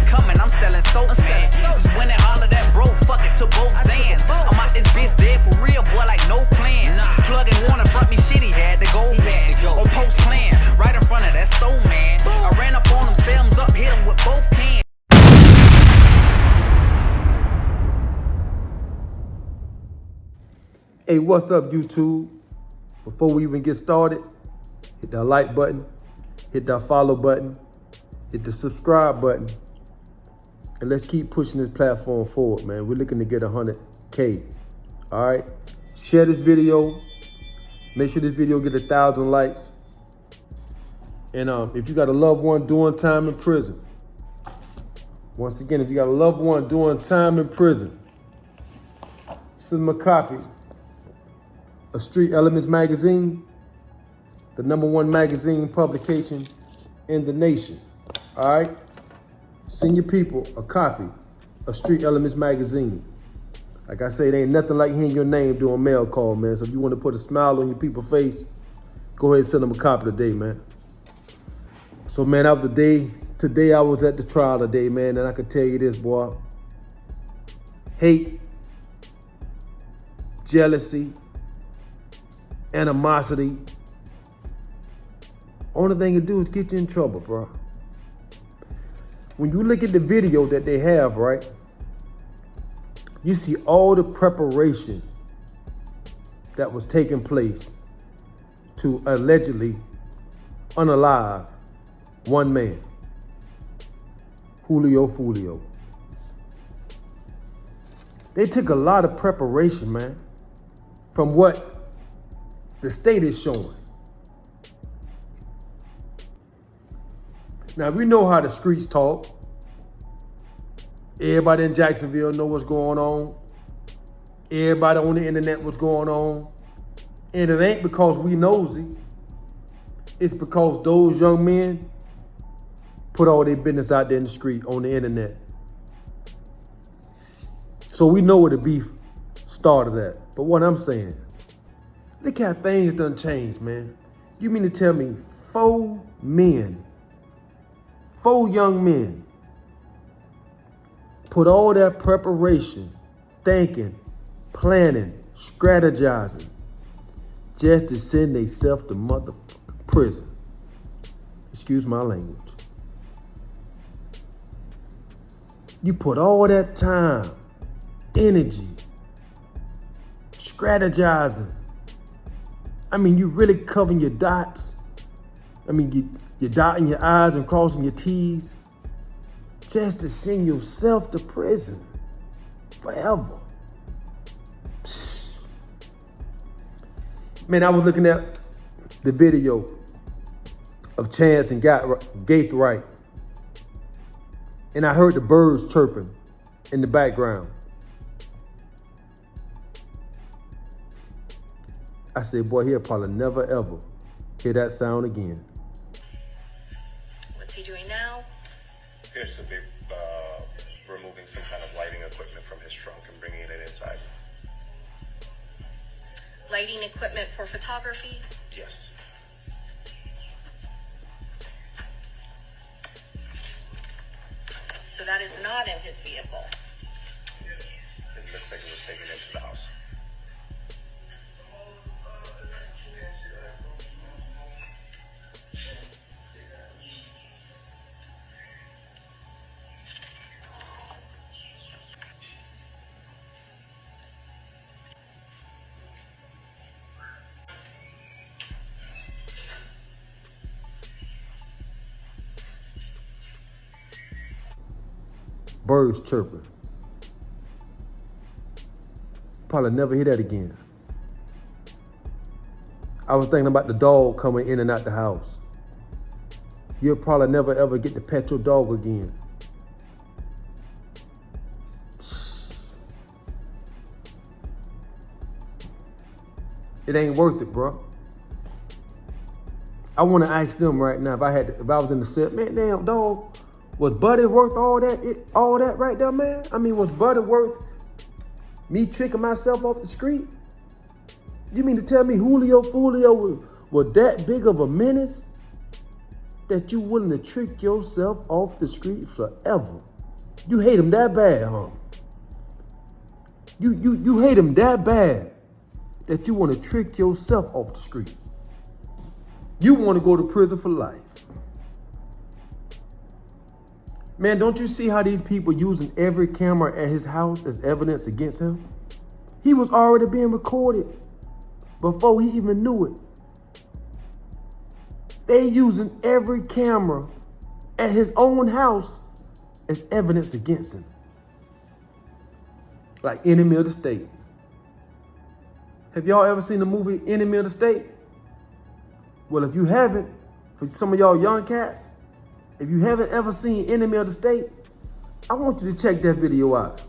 coming, I'm selling soap, man. Just when it holler that broke, fuck it to both ends. I'm out this bitch dead for real, boy, like no plan. Plug and Warner front me shit, he had to go. On post plan, right in front of that stove, man. I ran up on him, Sam's up, hit him with both cans. Hey, what's up, YouTube? Before we even get started, hit that like button, hit that follow button, hit the subscribe button, and let's keep pushing this platform forward, man. We're looking to get 100K, all right? Share this video. Make sure this video get 1,000 likes. And if you got a loved one doing time in prison, once again, if you got a loved one doing time in prison, send them a copy of Street Elements magazine, the #1 magazine publication in the nation. All right? Send your people a copy of Street Elements magazine. Like I say, it ain't nothing like hearing your name doing mail call, man. So if you want to put a smile on your people's face, go ahead and send them a copy today, man. So, man, that was the day. Today I was at the trial today, man, and I can tell you this, boy. Hate, jealousy, animosity. Only thing it do is get you in trouble, bro. When you look at the video that they have, right, you see all the preparation that was taking place to allegedly unalive one man, Julio. They took a lot of preparation, man, from what the state is showing. Now, we know how the streets talk. Everybody in Jacksonville know what's going on. Everybody on the internet what's going on. And it ain't because we nosy. It's because those young men put all their business out there in the street on the internet. So we know where the beef started at. But what I'm saying, look how things done changed, man. You mean to tell me 4 young men, put all that preparation, thinking, planning, strategizing, just to send themselves to motherfucking prison? Excuse my language. You put all that time, energy, strategizing. I mean, you really covering your dots. I mean, you're dotting your I's and crossing your T's just to send yourself to prison forever. Psst. Man, I was looking at the video of Chance and Gaithright, and I heard the birds chirping in the background. I said, boy, he'll probably never ever hear that sound again. What's he doing now? Appears to be removing some kind of lighting equipment from his trunk and bringing it inside. Lighting equipment for photography? Yes. So that is not in his vehicle. It looks like it was taken into the house. Birds chirping. Probably never hear that again. I was thinking about the dog coming in and out the house. You'll probably never ever get to pet your dog again. It ain't worth it, bro. I want to ask them right now, if I was in the set, man, damn dog, was Buddy worth all that right there, man? I mean, was Buddy worth me tricking myself off the street? You mean to tell me Foolio was that big of a menace that you willing to trick yourself off the street forever? You hate him that bad, huh? You hate him that bad that you want to trick yourself off the streets. You want to go to prison for life. Man, don't you see how these people using every camera at his house as evidence against him? He was already being recorded before he even knew it. They using every camera at his own house as evidence against him. Like Enemy of the State. Have y'all ever seen the movie Enemy of the State? Well, if you haven't, for some of y'all young cats, if you haven't ever seen Enemy of the State, I want you to check that video out.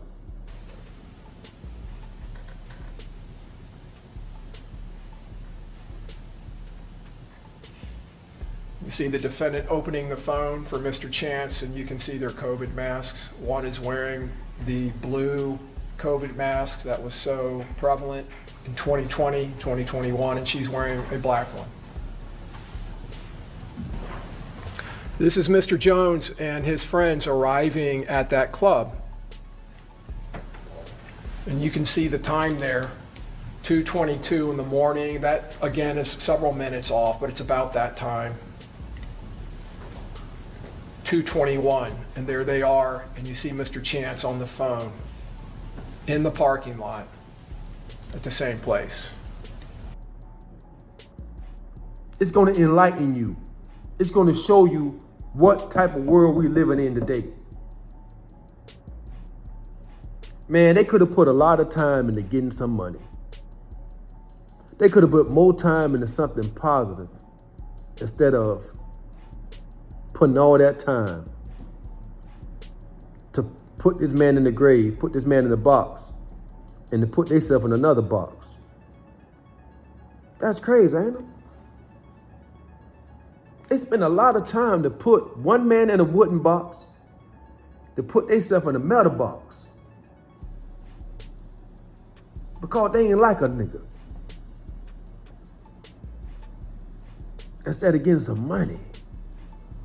You see the defendant opening the phone for Mr. Chance, and you can see their COVID masks. One is wearing the blue COVID mask that was so prevalent in 2020, 2021, and she's wearing a black one. This is Mr. Jones and his friends arriving at that club. And you can see the time there, 2:22 in the morning. That, again, is several minutes off, but it's about that time. 2:21, and there they are, and you see Mr. Chance on the phone in the parking lot at the same place. It's going to enlighten you. It's going to show you what type of world we living in today. Man, they could have put a lot of time into getting some money. They could have put more time into something positive instead of putting all that time to put this man in the grave, put this man in the box, and to put themselves in another box. That's crazy, ain't it? They spend a lot of time to put one man in a wooden box, to put themselves in a metal box. Because they ain't like a nigga. Instead of getting some money.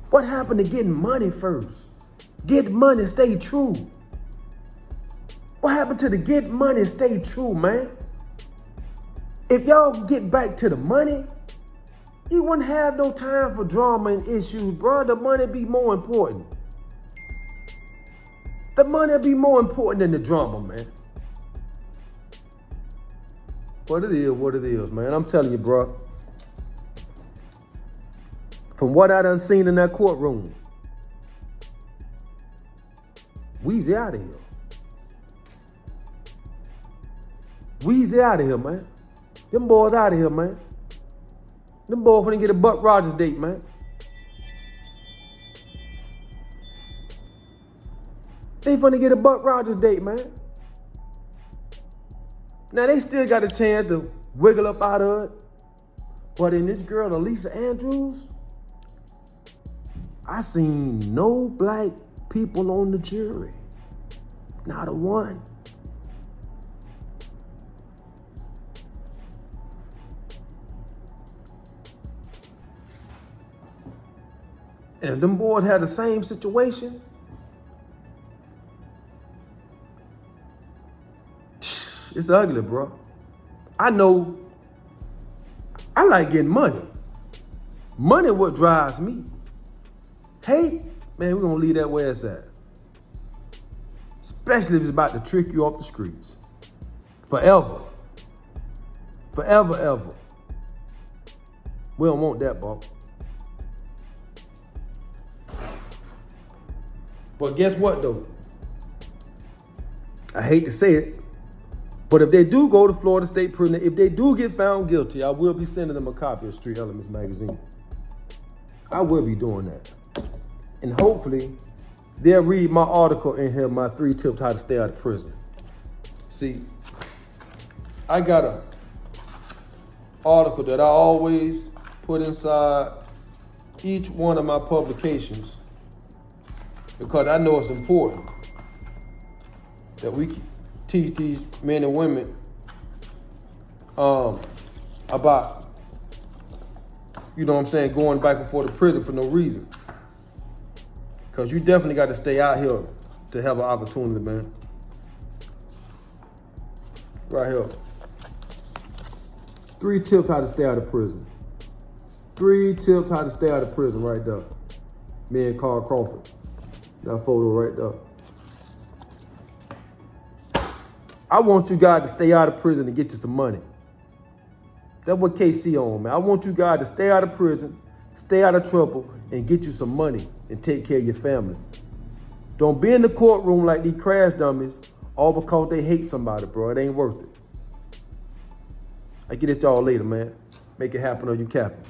What happened to getting money first? Get money, stay true. What happened to the get money, stay true, man? If y'all get back to the money, you wouldn't have no time for drama and issues, bro. The money be more important. The money be more important than the drama, man. What it is, man. I'm telling you, bro. From what I done seen in that courtroom, Weezy out of here. Weezy out of here, man. Them boys out of here, man. Them boys finna get a Buck Rogers date, man. They finna get a Buck Rogers date, man. Now, they still got a chance to wiggle up out of it. But in this girl, Elisa Andrews, I seen no black people on the jury. Not a one. And if them boys had the same situation, it's ugly, bro. I know I like getting money. Money what drives me. Hate, man, we're gonna leave that where it's at. Especially if it's about to trick you off the streets. Forever. Forever, ever. We don't want that, bro. But guess what, though? I hate to say it, but if they do go to Florida State Prison, if they do get found guilty, I will be sending them a copy of Street Elements magazine. I will be doing that. And hopefully, they'll read my article in here, my 3 tips how to stay out of prison. See, I got an article that I always put inside each one of my publications because I know it's important that we teach these men and women about, you know what I'm saying, going back and forth to prison for no reason. Because you definitely got to stay out here to have an opportunity, man. Right here. 3 tips how to stay out of prison. 3 tips how to stay out of prison right there. Me and Carl Crawford. That photo right there. I want you guys to stay out of prison and get you some money. That's what KC on, man. I want you guys to stay out of prison, stay out of trouble, and get you some money and take care of your family. Don't be in the courtroom like these crash dummies, all because they hate somebody, bro. It ain't worth it. I get it y'all later, man. Make it happen or you capping.